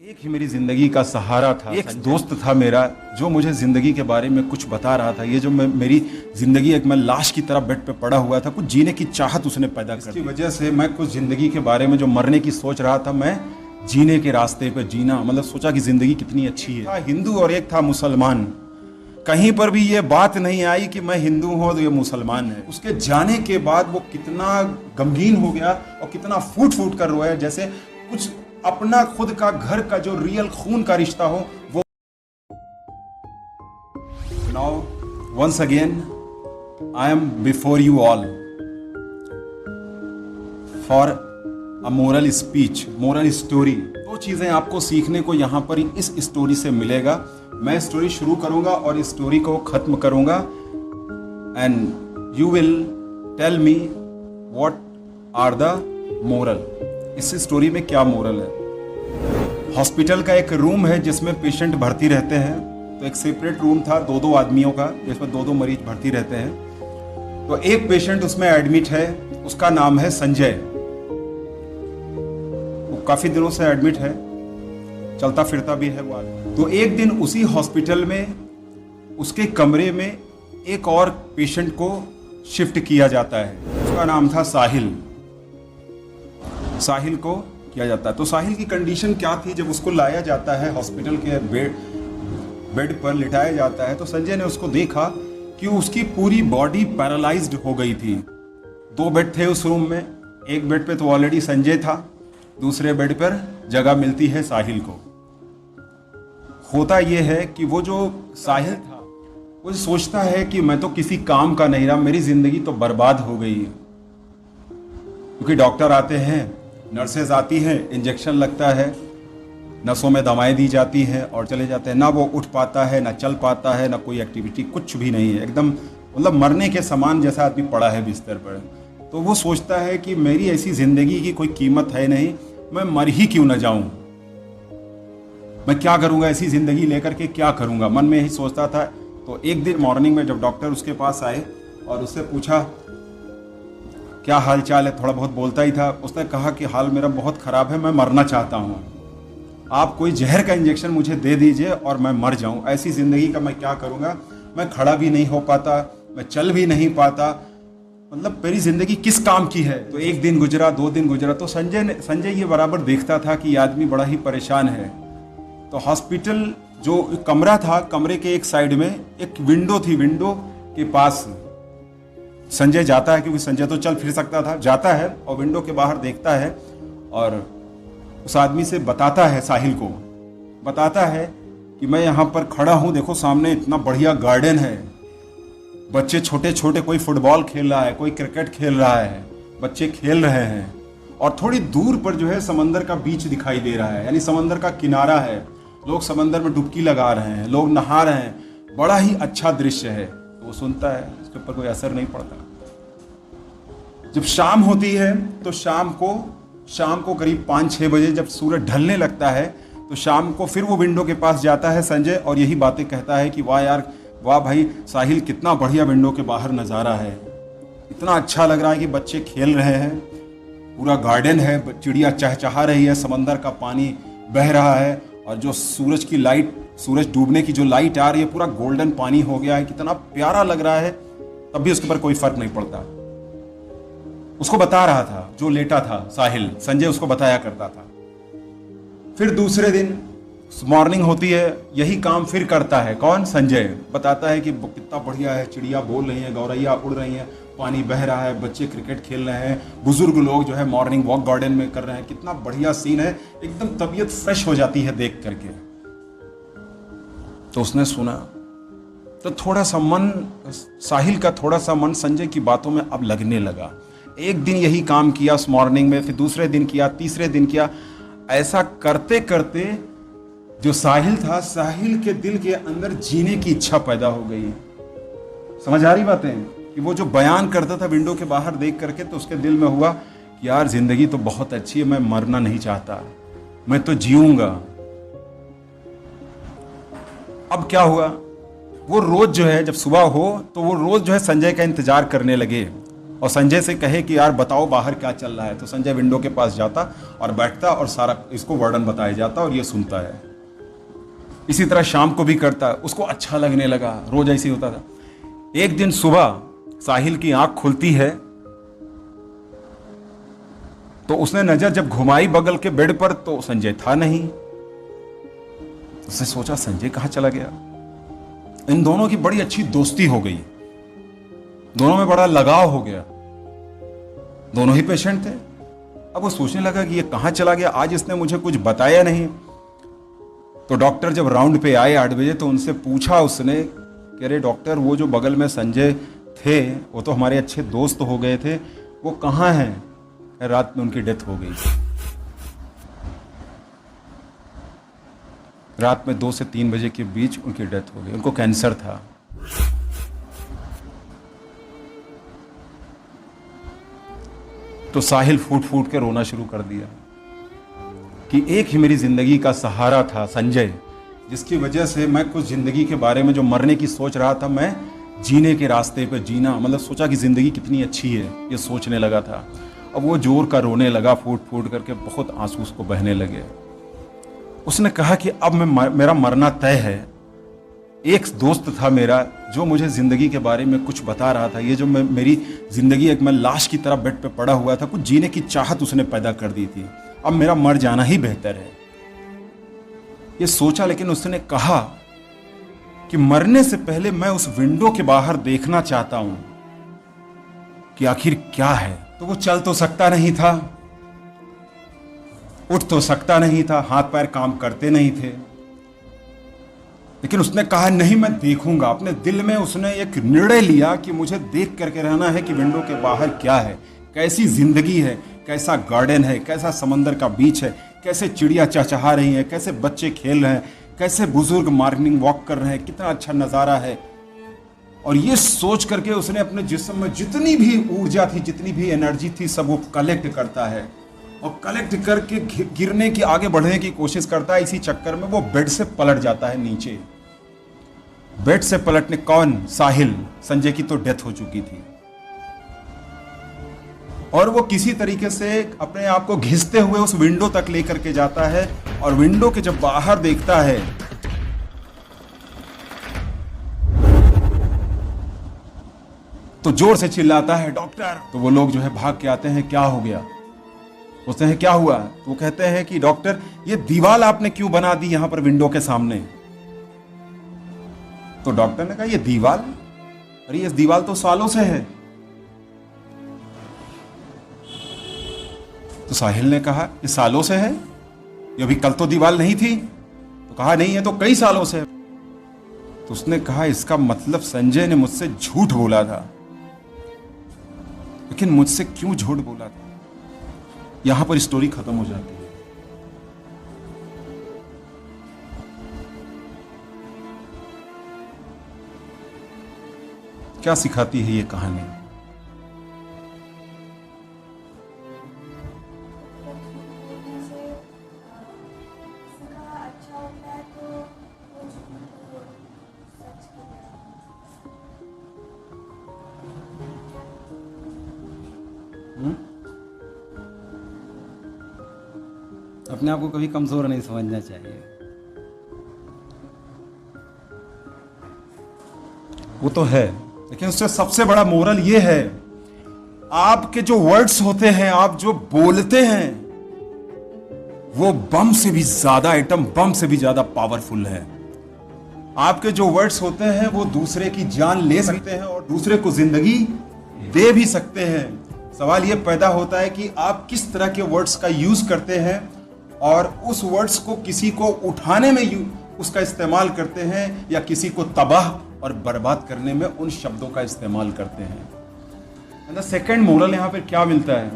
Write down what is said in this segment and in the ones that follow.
एक ही मेरी जिंदगी का सहारा था। एक दोस्त था मेरा जो मुझे जिंदगी के बारे में कुछ बता रहा था। ये जो मेरी जिंदगी एक मैं लाश की तरह बेड पे पड़ा हुआ था, कुछ जीने की चाहत उसने पैदा कर दी। इसकी वजह से मैं कुछ जिंदगी के बारे में जो मरने की सोच रहा था, मैं जीने के रास्ते पे जीना, मतलब सोचा कि जिंदगी कितनी अच्छी है। था हिंदू और एक था मुसलमान। कहीं पर भी ये बात नहीं आई कि मैं हिंदू हूं तो ये मुसलमान है। उसके जाने के बाद वो कितना गमगीन हो गया और कितना फूट फूट कर रोया, जैसे कुछ अपना खुद का घर का जो रियल खून का रिश्ता हो वो। Now once again I am before you all for a moral speech, moral story. दो चीजें आपको सीखने को यहां पर इस स्टोरी से मिलेगा। मैं स्टोरी शुरू करूंगा और इस स्टोरी को खत्म करूंगा and you will tell me what are the moral. इस स्टोरी में क्या मोरल है। हॉस्पिटल का एक रूम है जिसमें पेशेंट भर्ती रहते हैं। तो एक सेपरेट रूम था दो दो आदमियों का, जिसमें दो दो मरीज भर्ती रहते हैं। तो एक पेशेंट उसमें एडमिट है, उसका नाम है संजय। वो काफी दिनों से एडमिट है, चलता फिरता भी है वो आदमी। तो एक दिन उसी हॉस्पिटल में उसके कमरे में एक और पेशेंट को शिफ्ट किया जाता है। उसका नाम था साहिल। साहिल को किया जाता है। तो साहिल की कंडीशन क्या थी, जब उसको लाया जाता है हॉस्पिटल के बेड पर लिटाया जाता है, तो संजय ने उसको देखा कि उसकी पूरी बॉडी पैरालाइज्ड हो गई थी। दो बेड थे उस रूम में, एक बेड पे तो ऑलरेडी संजय था, दूसरे बेड पर जगह मिलती है साहिल को। होता यह है कि वो जो साहिल था वो सोचता है कि मैं तो किसी काम का नहीं रहा, मेरी जिंदगी तो बर्बाद हो गई है। क्योंकि डॉक्टर आते हैं, नर्सेज आती हैं, इंजेक्शन लगता है, नसों में दवाएं दी जाती हैं और चले जाते हैं। ना वो उठ पाता है, ना चल पाता है, ना कोई एक्टिविटी, कुछ भी नहीं है। एकदम मतलब मरने के समान जैसा आदमी पड़ा है बिस्तर पर। तो वो सोचता है कि मेरी ऐसी जिंदगी की कोई कीमत है नहीं, मैं मर ही क्यों न जाऊं। मैं क्या करूंगा ऐसी जिंदगी लेकर के, क्या करूंगा, मन में यही सोचता था। तो एक दिन मॉर्निंग में जब डॉक्टर उसके पास आए और उससे पूछा क्या हाल चाल है, थोड़ा बहुत बोलता ही था, उसने कहा कि हाल मेरा बहुत ख़राब है, मैं मरना चाहता हूँ। आप कोई जहर का इंजेक्शन मुझे दे दीजिए और मैं मर जाऊँ। ऐसी ज़िंदगी का मैं क्या करूँगा, मैं खड़ा भी नहीं हो पाता, मैं चल भी नहीं पाता, मतलब मेरी ज़िंदगी किस काम की है। तो एक दिन गुजरा, दो दिन गुजरा, तो संजय ये बराबर देखता था कि ये आदमी बड़ा ही परेशान है। तो हॉस्पिटल जो कमरा था, कमरे के एक साइड में एक विंडो थी, विंडो के पास संजय जाता है, क्योंकि संजय तो चल फिर सकता था। जाता है और विंडो के बाहर देखता है और उस आदमी से बताता है, साहिल को बताता है कि मैं यहाँ पर खड़ा हूँ, देखो सामने इतना बढ़िया गार्डन है, बच्चे छोटे छोटे, कोई फुटबॉल खेल रहा है, कोई क्रिकेट खेल रहा है, बच्चे खेल रहे हैं। और थोड़ी दूर पर जो है समंदर का बीच दिखाई दे रहा है, यानी समंदर का किनारा है, लोग समंदर में डुबकी लगा रहे हैं, लोग नहा रहे हैं, बड़ा ही अच्छा दृश्य है। तो वो सुनता है, उसके ऊपर कोई असर नहीं पड़ता। जब शाम होती है तो शाम को करीब 5-6 बजे जब सूरज ढलने लगता है, तो शाम को फिर वो विंडो के पास जाता है संजय और यही बातें कहता है कि वाह यार, वाह भाई साहिल, कितना बढ़िया विंडो के बाहर नज़ारा है, इतना अच्छा लग रहा है कि बच्चे खेल रहे हैं, पूरा गार्डन है, चिड़िया चहचहा रही है, समंदर का पानी बह रहा है और जो सूरज की लाइट, सूरज डूबने की जो लाइट आ रही है, पूरा गोल्डन पानी हो गया है, कितना प्यारा लग रहा है। तब भी उसके ऊपर कोई फर्क नहीं पड़ता। उसको बता रहा था, जो लेटा था साहिल, संजय उसको बताया करता था। फिर दूसरे दिन मॉर्निंग होती है, यही काम फिर करता है। कौन? संजय। बताता है कि कितना बढ़िया है, चिड़िया बोल रही है, गौरैया उड़ रही है, पानी बह रहा है, बच्चे क्रिकेट खेल रहे हैं, बुजुर्ग लोग जो है मॉर्निंग वॉक गार्डन में कर रहे हैं, कितना बढ़िया सीन है, एकदम तबीयत फ्रेश हो जाती है देख करके। तो उसने सुना तो थोड़ा सा मन, साहिल का थोड़ा सा मन संजय की बातों में अब लगने लगा। एक दिन यही काम किया उस मॉर्निंग में, फिर दूसरे दिन किया, तीसरे दिन किया। ऐसा करते करते जो साहिल था, साहिल के दिल के अंदर जीने की इच्छा पैदा हो गई। समझ आ रही बातें कि वो जो बयान करता था विंडो के बाहर देख करके, तो उसके दिल में हुआ कि यार जिंदगी तो बहुत अच्छी है, मैं मरना नहीं चाहता, मैं तो जीऊंगा। अब क्या हुआ, वो रोज जो है जब सुबह हो तो वो रोज जो है संजय का इंतजार करने लगे और संजय से कहे कि यार बताओ बाहर क्या चल रहा है। तो संजय विंडो के पास जाता और बैठता और सारा इसको वर्णन बताया जाता और ये सुनता है। इसी तरह शाम को भी करता, उसको अच्छा लगने लगा, रोज ऐसे ही होता था। एक दिन सुबह साहिल की आंख खुलती है तो उसने नजर जब घुमाई बगल के बेड पर तो संजय था नहीं। उसने सोचा संजय कहां चला गया। इन दोनों की बड़ी अच्छी दोस्ती हो गई, दोनों में बड़ा लगाव हो गया, दोनों ही पेशेंट थे। अब वो सोचने लगा कि ये कहां चला गया, आज इसने मुझे कुछ बताया नहीं। तो डॉक्टर जब राउंड पे आए 8 बजे तो उनसे पूछा उसने कि अरे डॉक्टर, वो जो बगल में संजय थे वो तो हमारे अच्छे दोस्त हो गए थे, वो कहाँ हैं? रात में उनकी डेथ हो गई। रात में 2 से 3 बजे के बीच उनकी डेथ हो गई। उनको कैंसर था। तो साहिल फूट फूट के रोना शुरू कर दिया कि एक ही मेरी जिंदगी का सहारा था संजय, जिसकी वजह से मैं कुछ जिंदगी के बारे में जो मरने की सोच रहा था, मैं जीने के रास्ते पे जीना, मतलब सोचा कि जिंदगी कितनी अच्छी है, ये सोचने लगा था। अब वो जोर का रोने लगा, फूट फूट करके, बहुत आंसू उसको बहने लगे। उसने कहा कि अब मेरा मरना तय है। एक दोस्त था मेरा जो मुझे जिंदगी के बारे में कुछ बता रहा था। ये जो मेरी जिंदगी एक मैं लाश की तरह बेड पे पड़ा हुआ था, कुछ जीने की चाहत उसने पैदा कर दी थी। अब मेरा मर जाना ही बेहतर है, ये सोचा। लेकिन उसने कहा कि मरने से पहले मैं उस विंडो के बाहर देखना चाहता हूं कि आखिर क्या है। तो वो चल तो सकता नहीं था, उठ तो सकता नहीं था, हाथ पैर काम करते नहीं थे, लेकिन उसने कहा नहीं, मैं देखूंगा। अपने दिल में उसने एक निर्णय लिया कि मुझे देख करके रहना है कि विंडो के बाहर क्या है, कैसी जिंदगी है, कैसा गार्डन है, कैसा समंदर का बीच है, कैसे चिड़िया चहचहा रही है, कैसे बच्चे खेल रहे हैं, कैसे बुजुर्ग मॉर्निंग वॉक कर रहे हैं, कितना अच्छा नजारा है। और ये सोच करके उसने अपने जिस्म में जितनी भी ऊर्जा थी, जितनी भी एनर्जी थी, सब वो कलेक्ट करता है और कलेक्ट करके गिरने की, आगे बढ़ने की कोशिश करता है। इसी चक्कर में वो बेड से पलट जाता है नीचे। बेड से पलटने कौन? साहिल। संजय की तो डेथ हो चुकी थी और वो किसी तरीके से अपने आप को घिसते हुए उस विंडो तक लेकर के जाता है और विंडो के जब बाहर देखता है तो जोर से चिल्लाता है डॉक्टर। तो वो लोग जो है भाग के आते हैं, क्या हो गया? पूछते हैं क्या हुआ? तो वो कहते हैं कि डॉक्टर, ये दीवार आपने क्यों बना दी यहां पर विंडो के सामने? तो डॉक्टर ने कहा ये दीवार, अरे ये दीवार तो सालों से है। तो साहिल ने कहा ये सालों से है, ये अभी कल तो दीवार नहीं थी। तो कहा नहीं, है तो कई सालों से। तो उसने कहा इसका मतलब संजय ने मुझसे झूठ बोला था। लेकिन मुझसे क्यों झूठ बोला था? यहां पर स्टोरी खत्म हो जाती है। क्या सिखाती है ये कहानी? अपने आप को कभी कमजोर नहीं समझना चाहिए। वो तो है, लेकिन उससे सबसे बड़ा मोरल ये है, आपके जो वर्ड्स होते हैं, आप जो बोलते हैं, वो बम से भी ज्यादा, एटम बम से भी ज्यादा पावरफुल है। आपके जो वर्ड्स होते हैं वो दूसरे की जान ले सकते हैं और दूसरे को जिंदगी दे भी सकते हैं। सवाल ये पैदा होता है कि आप किस तरह के वर्ड्स का यूज करते हैं और उस वर्ड्स को किसी को उठाने में उसका इस्तेमाल करते हैं या किसी को तबाह और बर्बाद करने में उन शब्दों का इस्तेमाल करते हैं। सेकंड मोरल यहां पर क्या मिलता है?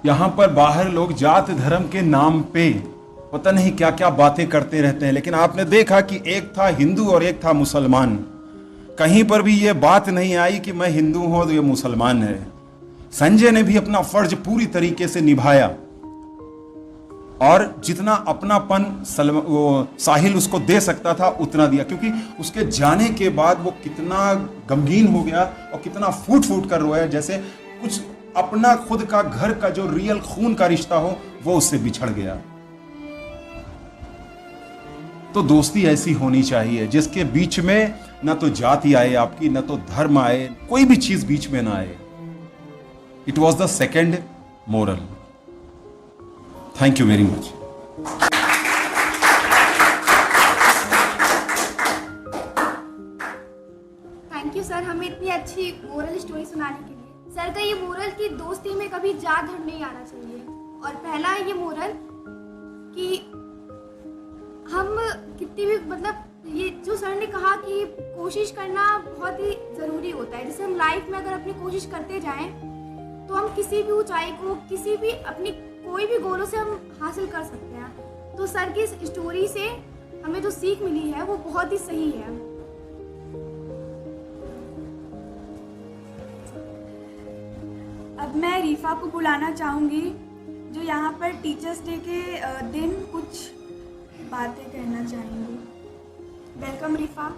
यहां पर बाहर लोग जात धर्म के नाम पे पता नहीं क्या क्या बातें करते रहते हैं, लेकिन आपने देखा कि एक था हिंदू और एक था मुसलमान। कहीं पर भी यह बात नहीं आई कि मैं हिंदू हूं तो ये मुसलमान है। संजय ने भी अपना फर्ज पूरी तरीके से निभाया। और जितना अपनापन वो साहिल उसको दे सकता था उतना दिया, क्योंकि उसके जाने के बाद वो कितना गमगीन हो गया और कितना फूट फूट कर रोया, जैसे कुछ अपना खुद का घर का जो रियल खून का रिश्ता हो वो उससे बिछड़ गया। तो दोस्ती ऐसी होनी चाहिए जिसके बीच में ना तो जाति आए आपकी, ना तो धर्म आए, कोई भी चीज बीच में ना आए। It was the second moral. Thank you very much. Thank you sir, हमें इतनी अच्छी मोरल स्टोरी सुनाने के लिए। सर का ये मोरल कि दोस्ती में कभी जात धर्म नहीं आना चाहिए, और पहला ये मोरल कि हम कितनी भी मतलब ये जो सर ने कहा कि कोशिश करना बहुत ही ज़रूरी होता है। जैसे हम लाइफ में अगर अपनी कोशिश करते जाएं तो हम किसी भी ऊंचाई को, किसी भी अपनी कोई भी गोलों से हम हासिल कर सकते हैं। तो सर की इस स्टोरी से हमें जो सीख मिली है वो बहुत ही सही है। अब मैं रीफा को बुलाना चाहूँगी जो यहाँ पर टीचर्स डे के दिन कुछ बातें कहना चाहेंगी। वेलकम रीफा।